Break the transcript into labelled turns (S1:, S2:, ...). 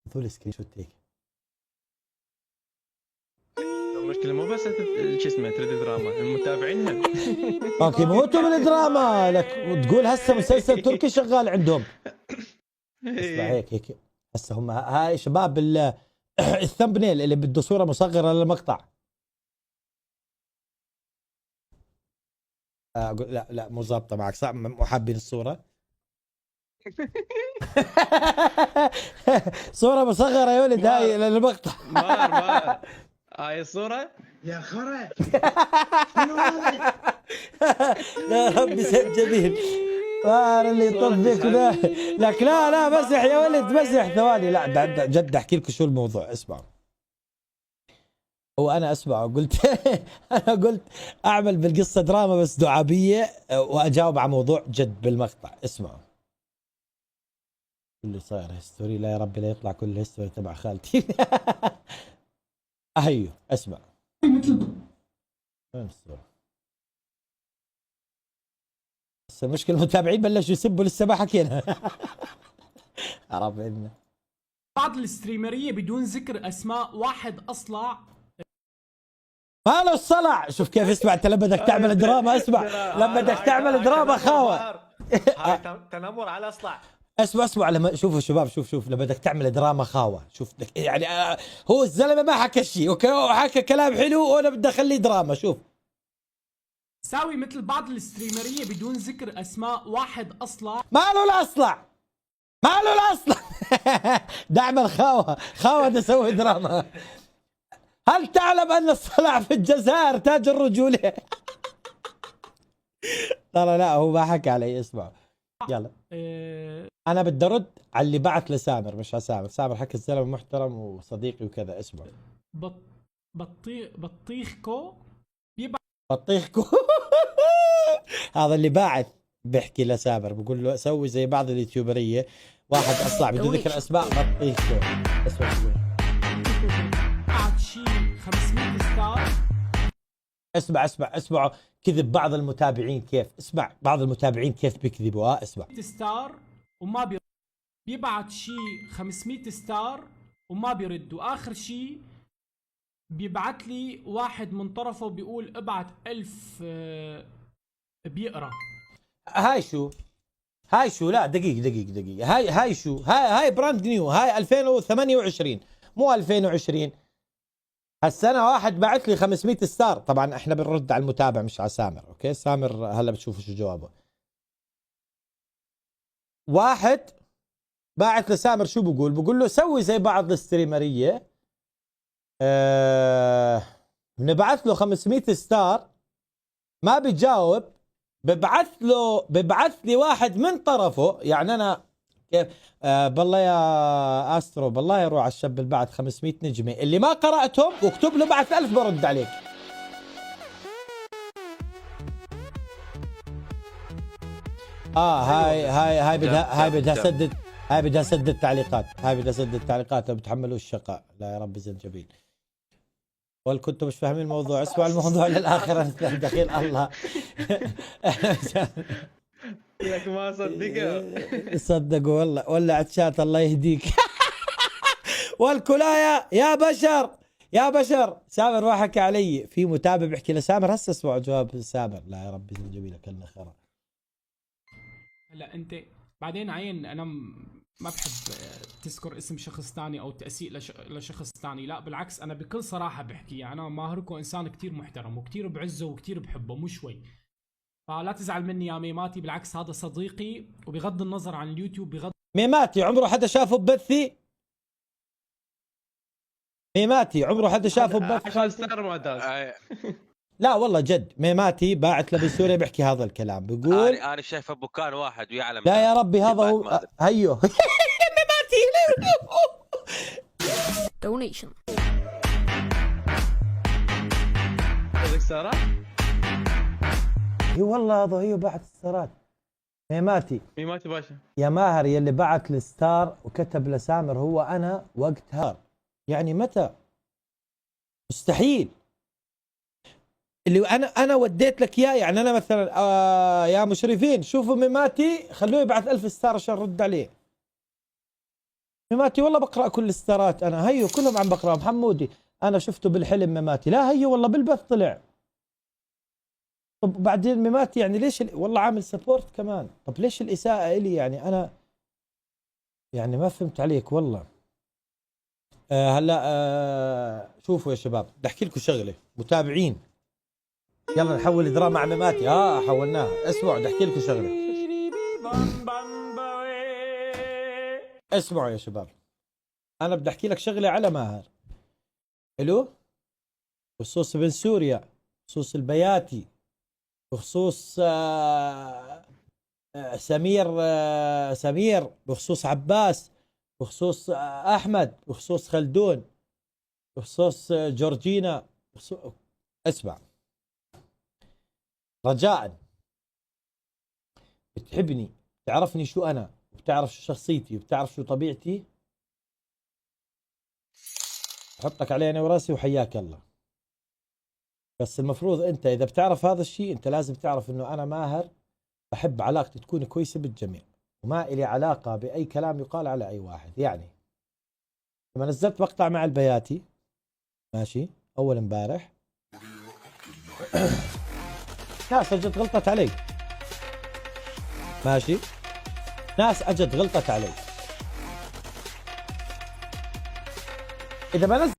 S1: ذول سكرين شوت هيك.
S2: المشكلة مو بس شو اسمه تريد دراما، المتابعين هم.
S1: اوكي موتوا من الدراما لك وتقول هسه مسلسل تركي شغال عندهم. اسمع هيك هسه هم هاي شباب الثمبنيل اللي بده صورة مصغرة للمقطع. لا مو ظابطة معك صح، مو حابين الصورة. صورة مصغرة يا ولد هاي للمقطع.
S2: مار هاي الصورة
S3: يا خرا
S1: يا ربي سد جميل. مار اللي يطبق ذا. لك لا مسح يا ولد مسح ثواني. لا جد احكي لكم شو الموضوع. اسمعوا، هو انا اسمع قلت انا قلت اعمل بالقصه دراما بس دعابيه واجاوب على موضوع جد بالمقطع. اسمعوا اللي صاير هيستوري. لا يا ربي لا يطلع كل الهيستوري تبع خالتي. ايوه اسمع. وين الصورة؟ بس المشكله المتابعين بلشوا يسبوا لسه ما حكينا. عرفنا
S4: بعض الاستريمرية بدون ذكر اسماء واحد اصلع.
S1: ما له الصلع. شوف كيف اسمع انت لما بدك تعمل دراما. اسمع لما بدك تعمل دراما خاوة.
S3: هاي تنمر على اصلع.
S1: اسمع لما شوفوا شباب شوف لما بدك تعمل دراما خاوة. شوف يعني هو الزلمه ما حكى شيء وحكى كلام حلو وانا بدي اخليه دراما. شوف
S4: ساوي مثل بعض الاستريمرية بدون ذكر اسماء واحد اصلع.
S1: ما له الاصلع. بدي اعمل خاوة بدي اسوي دراما. هل تعلم ان الصلع في الجزائر تاج الرجولة؟ ترى لا هو ما حكى علي. اسمع يلا انا بدي ارد على اللي بعث لسامر مش على سامر حكى الزلمه محترم وصديقي وكذا. اسمع
S4: بطيخكو
S1: هذا اللي باعث بيحكي لسامر بقول له سوي زي بعض اليوتيوبريه واحد اصلع بدون ذكر اسماء بطيخكو. اسمع
S4: بعد شيء 500 ستار.
S1: اسمعوا كذب بعض المتابعين كيف. اسمع بعض المتابعين كيف بيكذبوا. اسمع
S4: ستار وما بيبعت شيء 500 ستار وما بيرد، واخر شيء بيبعت لي واحد من طرفه بيقول ابعت 1000 بيقرا.
S1: هاي شو لا دقيقة هاي شو هاي براند نيو. هاي 2028 مو 2020. هالسنة واحد بعت لي 500 ستار. طبعا احنا بنرد على المتابع مش على سامر. اوكي سامر هلا بتشوفوا شو جوابه. واحد باعت لسامر شو بقول له سوي زي بعض الستريمرية بنبعث له 500 ستار ما بيجاوب. ببعث لي واحد من طرفه. يعني انا كيف بالله يا استرو بالله يروح على الشاب اللي بعت 500 نجمه اللي ما قراتهم واكتب له بعث 1000 برد عليك. هاي بدها سدد تعليقات لو بتحملوا الشقاء. لا يا رب زنجبيل. ولا كنتوا مش فاهمين الموضوع. اسمعوا الموضوع للاخر. دخيل الله.
S2: لك ما صدقوا.
S1: صدقوا والله ولعت شات الله يهديك. والكلاية يا بشر سامر ما حكى علي. في متابع بيحكي لسامر هسه. اسمعوا جواب سامر. لا يا ربي جميلة كلنا خرا.
S4: هلا انت بعدين عين انا ما بحب تذكر اسم شخص ثاني او تأسيء لشخص ثاني. لا بالعكس انا بكل صراحة بحكي. يعني انا ماهركو انسان كتير محترم وكتير بعزه وكتير بحبه مو شوي. فلا تزعل مني يا ميماتي. بالعكس هذا صديقي وبغض النظر عن اليوتيوب بغض
S1: ميماتي عمره حدا شافه ببثي.
S2: عشان ستار ما داز.
S1: لا والله جد ميماتي باعت له بسوريا بيحكي هذا الكلام. بيقول
S5: انا شايفه بكان واحد ويعلم.
S1: لا يا ربي هذا هو. هيو ميماتي.
S6: donation.
S2: قصدك ستارات؟
S1: اي والله هذا هي بعت الستارات. ميماتي
S2: باشا
S1: يا ماهر يلي بعت الستار وكتب لسامر هو انا وقتها. يعني متى؟ مستحيل. اللي انا وديت لك اياه. يعني انا مثلا يا مشرفين شوفوا ميماتي خلوه يبعث 1000 ستار عشان رد عليه. مماتي والله بقرأ كل الستارات أنا، هيو كلهم عم بقرأ. محمودي أنا شفته بالحلم مماتي، لا هيو والله بالبث طلع. طب بعدين مماتي يعني ليش والله عامل سبورت كمان، طب ليش الإساءة إلي يعني؟ أنا يعني ما فهمت عليك والله. هلا شوفوا يا شباب بدي أحكي لكم شغلة متابعين، يلا نحول دراما على مماتي. حولناها. اسمعوا بدي أحكي لكم شغلة، اسمعوا يا شباب، أنا بدي أحكي لك شغلة على ماهر. حلو؟ بخصوص ابن سوريا، بخصوص البياتي، بخصوص سمير، بخصوص عباس، بخصوص أحمد، بخصوص خلدون، بخصوص جورجينا، اسمع رجاء، بتحبني، تعرفني شو أنا، بتعرف شو شخصيتي، وبتعرف شو طبيعتي، حطك علي أنا وراسي وحياك الله. بس المفروض أنت إذا بتعرف هذا الشيء أنت لازم تعرف إنه أنا ماهر بحب علاقتي تكون كويسة بالجميع، وما إلي علاقة بأي كلام يقال على أي واحد. يعني لما نزلت مقطع مع البياتي ماشي أول امبارح ناس اجت غلطت علي، ماشي، ناس اجت غلطت علي. إذا بنزل